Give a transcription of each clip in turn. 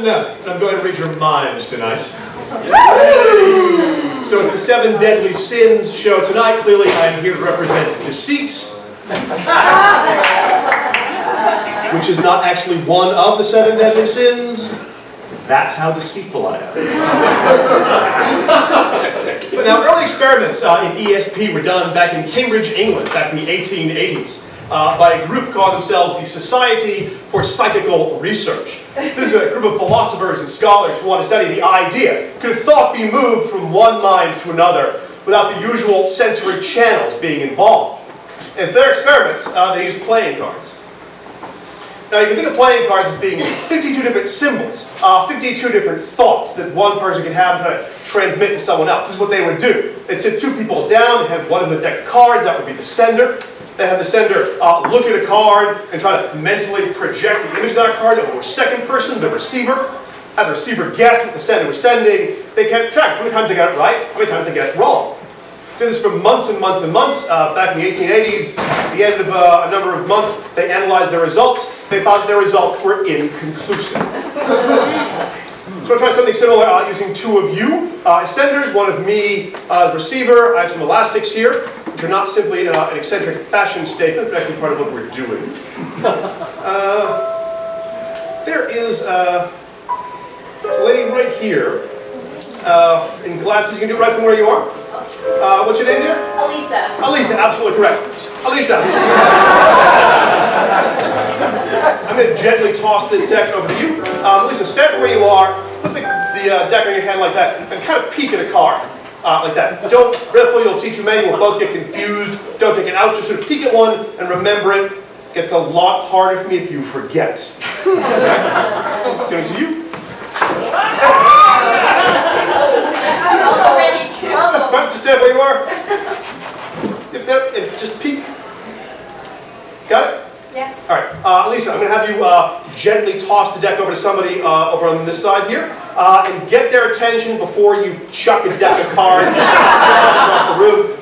Raven, and I'm going to read your minds tonight. So it's the 7 Deadly Sins show tonight. Clearly I'm here to represent deceit, which is not actually one of the 7 Deadly Sins. That's how deceitful I am. But now, early experiments in ESP were done back in Cambridge, England, back in the 1880s. By a group called themselves the Society for Psychical Research. This is a group of philosophers and scholars who want to study the idea. Could thought be moved from one mind to another without the usual sensory channels being involved? And for their experiments, they used playing cards. Now you can think of playing cards as being 52 different symbols, 52 different thoughts that one person can have and try to transmit to someone else. This is what they would do. They'd sit 2 people down, they'd have one of them a deck of cards, that would be the sender. They have the sender look at a card and try to mentally project the image of that card over a second person, the receiver. Have the receiver guess what the sender was sending. They kept track how many times they got it right, how many times they guessed wrong. Did this for months and months and months. Back in the 1880s, at the end of a number of months, they analyzed their results. They found their results were inconclusive. So I'll try something similar using 2 of you as senders, 1 of me as receiver. I have some elastics here, which are not simply an eccentric fashion statement, but actually part of what we're doing. There is a lady right here in glasses. You can do it right from where you are. What's your name, dear? Elisa. Elisa, absolutely correct. Elisa. I'm going to gently toss the deck over to you. Elisa, stand where you are. Put the deck on your hand like that and kind of peek at a card. Like that. Don't riffle, you'll see too many, we'll both get confused. Don't take it out, just sort of peek at one and remember it. It gets a lot harder for me if you forget. It's going to you. I'm also ready to. That's fine, just stand where you are. If that, and just peek. Got it? Yeah. Alright, Lisa, I'm going to have you gently toss the deck over to somebody over on this side here. And get their attention before you chuck a deck of cards across the room.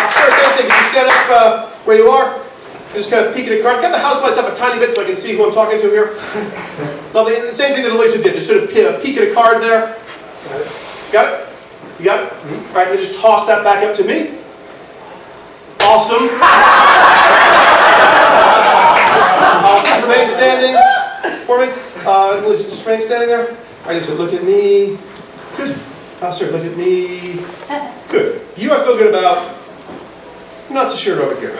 Sir, same thing. Just get up where you are. Just kind of peek at a card. Get the house lights up a tiny bit so I can see who I'm talking to here. Lovely. And the same thing that Elisa did. Just sort of peek at a card there. Got it? You got it? All right, you just toss that back up to me. Awesome. Just remain standing for me. Elisa, just remain standing there. All right, Elisa, look at me. Good. Sir, look at me. Good. You I feel good about. I'm not so sure over here.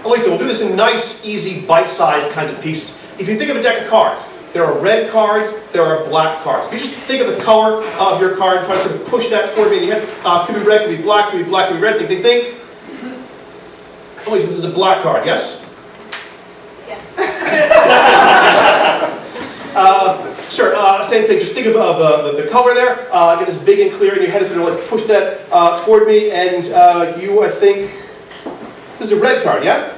Elisa, we'll do this in nice, easy, bite-sized kinds of pieces. If you think of a deck of cards, there are red cards, there are black cards. If you just think of the color of your card and try to sort of push that toward me in your head, could be red, could be black, could be black, could be red. Think. Elisa, this is a black card, yes? Yes. Sure, same thing. Just think of the color there. Get this big and clear in your head and sort of like push that toward me. And you, I think, this is a red card, yeah?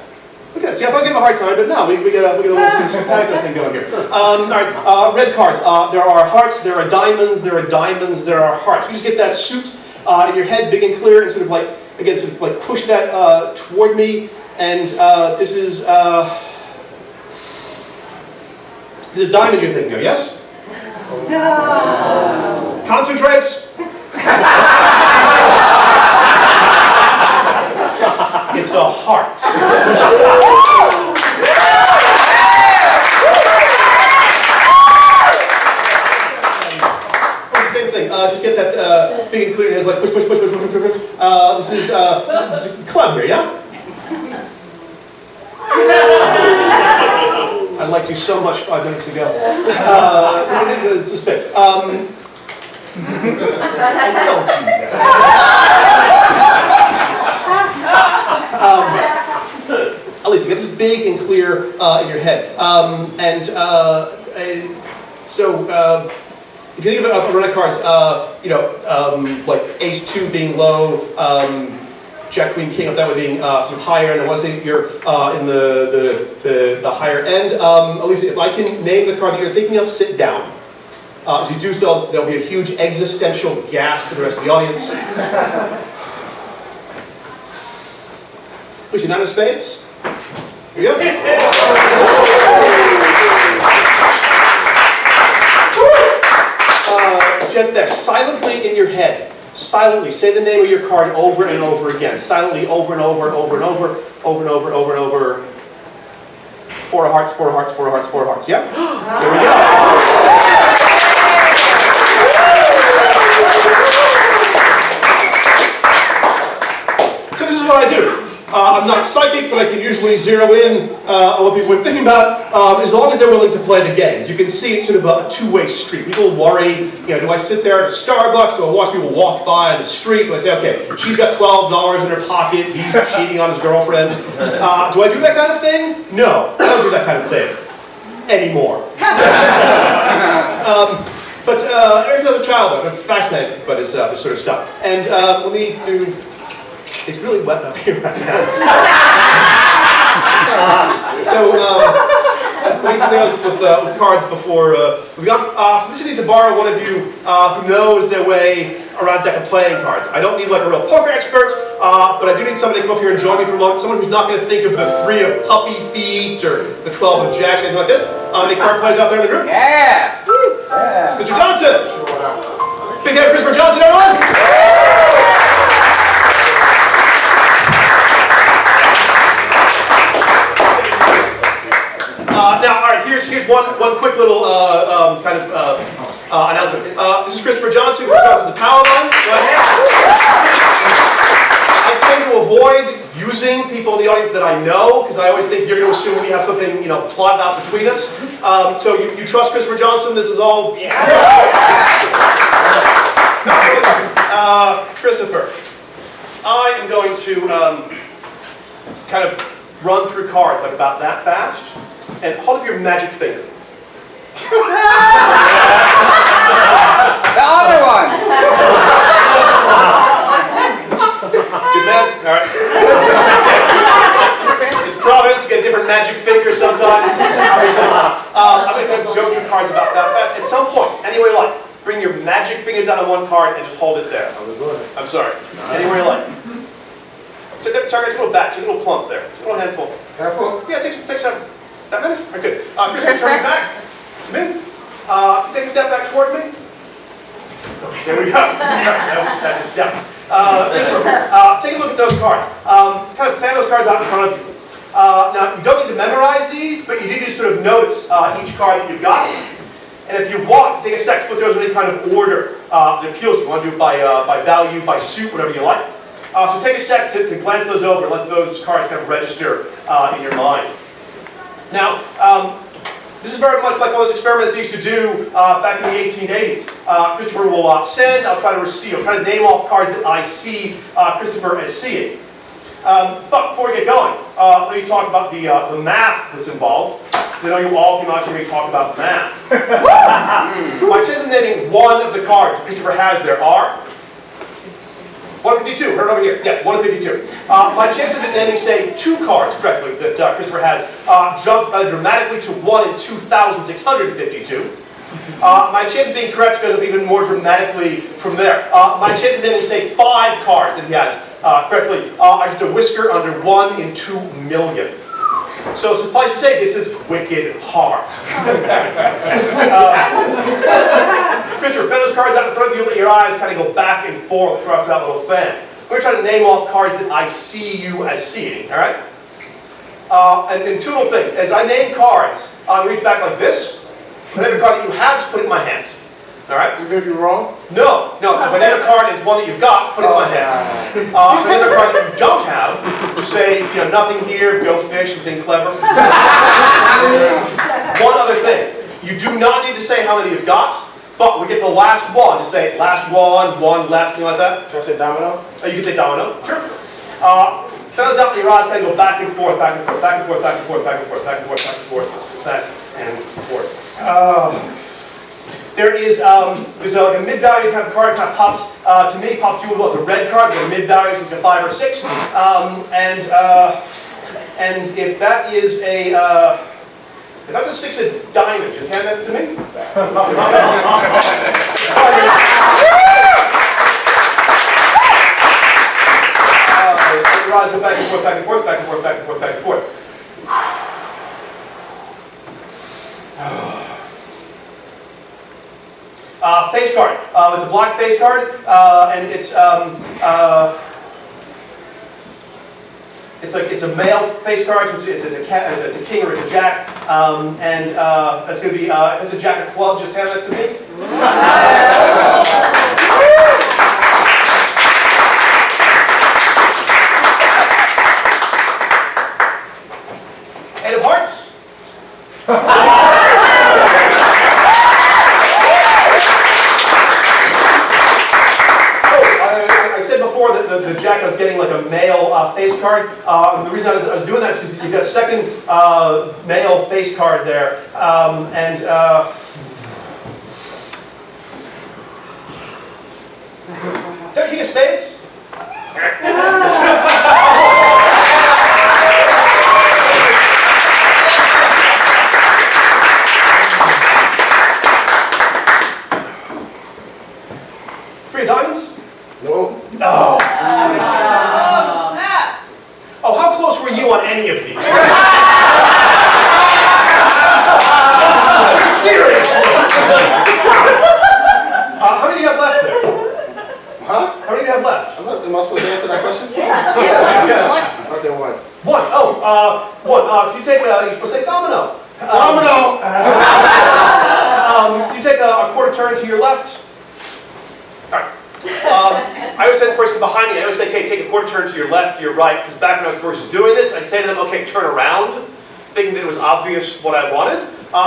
Look at that. See, I thought I was giving a hard time, but no, we got a little simpatico thing going here. All right, red cards. There are hearts, there are diamonds, there are diamonds, there are hearts. You just get that suit in your head, big and clear, and sort of like, again, sort of like push that toward me. And this is a diamond you're thinking of, yes? No. Concentrate. It's a heart. Same thing. Just get that big and clear. It's like push. This is a club here, yeah? I liked you so much 5 minutes ago. It's a spit. Don't do that. Elisa, get this big and clear in your head. So if you think of a run of cards, like ace 2 being low, Jack, Queen, King, if that would being sort of higher, and I want to say you're in the higher end. Elisa, if I can name the card that you're thinking of, sit down. As you do so, there'll be a huge existential gasp for the rest of the audience. We see nine of spades. Here we go. Jet deck, silently in your head. Silently, say the name of your card over and over again. Silently, over and over and over and over, over and over, over and over. Four of hearts, four of hearts, four of hearts, four of hearts. Yep. There we go. So this is what I do. I'm not psychic, but I can usually zero in on what people are thinking about, as long as they're willing to play the game. As you can see, it's sort of a two-way street. People worry, do I sit there at a Starbucks, do I watch people walk by on the street, do I say, okay, she's got $12 in her pocket, he's cheating on his girlfriend. Do I do that kind of thing? No, I don't do that kind of thing anymore. But ever since I was a child, I've been fascinated by this sort of stuff. And let me do... It's really wet up here right now. So, let me deal with cards before we've got Felicity to borrow one of you who knows their way around a deck of playing cards. I don't need like a real poker expert, but I do need somebody to come up here and join me for a moment. Someone who's not going to think of the 3 of puppy feet or the 12 of jacks, anything like this. Any card players out there in the group? Yeah! Yeah. Mr. Johnson! Big hand Christopher Johnson, everyone! Now, all right, here's one quick little kind of announcement. This is Christopher Johnson. Christopher Johnson's a power line. I tend to avoid using people in the audience that I know, because I always think you're going to assume we have something, plotted out between us. So you trust Christopher Johnson? This is all... Yeah. Christopher, I am going to kind of run through cards like about that fast. And hold up your magic finger. The other one! Good man? Alright. It's Providence, you get different magic fingers sometimes. I'm going to go through cards about that fast. At some point, anywhere you like, bring your magic finger down on one card and just hold it there. I'm sorry. Anywhere you like. Take a little back, take a little plump there. Just a little handful. Careful. Yeah, take some. That minute? All right, good. Christopher, turn your back to me. Take a step back toward me. There we go. That's a step. Take a look at those cards. Kind of fan those cards out in front of you. Now, you don't need to memorize these, but you need to sort of notice each card that you've got. And if you want, take a sec to put those in any kind of order that appeals to you. You want to do it by value, by suit, whatever you like. So take a sec to glance those over and let those cards kind of register in your mind. Now, this is very much like one of those experiments they used to do back in the 1880s. Christopher will send, I'll try to receive, I'll try to name off cards that I see Christopher as seeing. But before we get going, let me talk about the math that's involved. I know you all came out here to talk about math. My chance of naming one of the cards that Christopher has there are 152, heard over here. Yes, 152. My chances of naming, say, 2 cards correctly that Christopher has jumped dramatically to 1 in 2,652. My chance of being correct goes up even more dramatically from there. My chance of naming, say, 5 cards that he has correctly are just a whisker under 1 in 2 million. So suffice to say, this is wicked hard. Christopher, fan those cards out in front of you, let your eyes kind of go back and forth across that little fan. We're going to try to name off cards that I see you as seeing, all right? And 2 little things. As I name cards, I'll reach back like this. Whenever card that you have, just put it in my hand. All right? Even if you're wrong? No. If I name a card and it's one that you've got, put it in my hand. If I name a card that you don't have, you say, nothing here, go fish, something clever. One other thing. You do not need to say how many you've got, but we get the last one to say last one left, something like that. Should I say domino? You can say domino. Sure. Thumbs up, your eyes kind of go back and forth, back and forth, back and forth, back and forth, back and forth, back and forth, back and forth, back and forth. There is there's like a mid-value kind of card kind of pops to me, pops to you. Well, it's a red card. The mid-value is like a 5 or 6, and if that is a if that's a 6 of diamonds, just hand that to me. Your eyes go back and forth, back and forth, back and forth. It's a black face card, and it's a male face card, so it's a king or it's a jack, and that's going to be, if it's a jack of clubs, just hand that to me. Eight of hearts. I said before that the jack was getting like a male face card. The reason I was doing that is because you've got a second male face card there. They're king of spades. Three of diamonds. No. No. Oh, how close were you on any of these? Seriously? How many do you have left there? Huh? How many do you have left? Am I supposed to answer that question? Yeah. Okay, one. One. Oh, one. Can you take, you're supposed to say domino. Domino! Can you take a quarter turn to your left? All right. I always say to the person behind me, I always say, okay, take a quarter turn to your left, to your right, because back when I was first doing this, I'd say to them, okay, turn around, thinking that it was obvious what I wanted.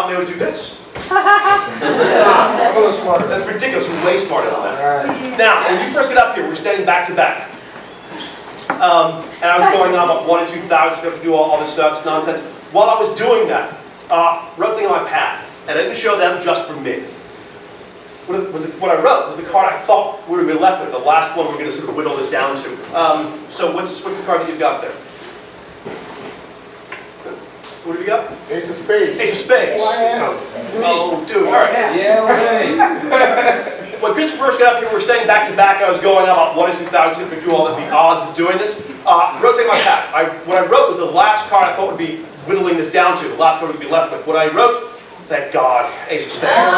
They would do this. I'm a little smarter. That's ridiculous. You're way smarter than that. Alright. Now, when you first get up here, we're standing back to back. And I was going on about 1 and 2,000, to do all this nonsense. While I was doing that, wrote thing on my pad, and I didn't show them just for me. What I wrote was the card I thought we were going to be left with, the last one we're going to sort of whittle this down to. So what's the card that you've got there? What have you got? Ace of spades. Ace of spades. Oh, dude, all right. Yeah, right. When Christopher first got up here, we were standing back to back. I was going about 1 and 2,000 to do all the odds of doing this. Wrote something like that. What I wrote was the last card I thought would be whittling this down to, the last card we'd be left with. What I wrote, thank God, Ace of spades.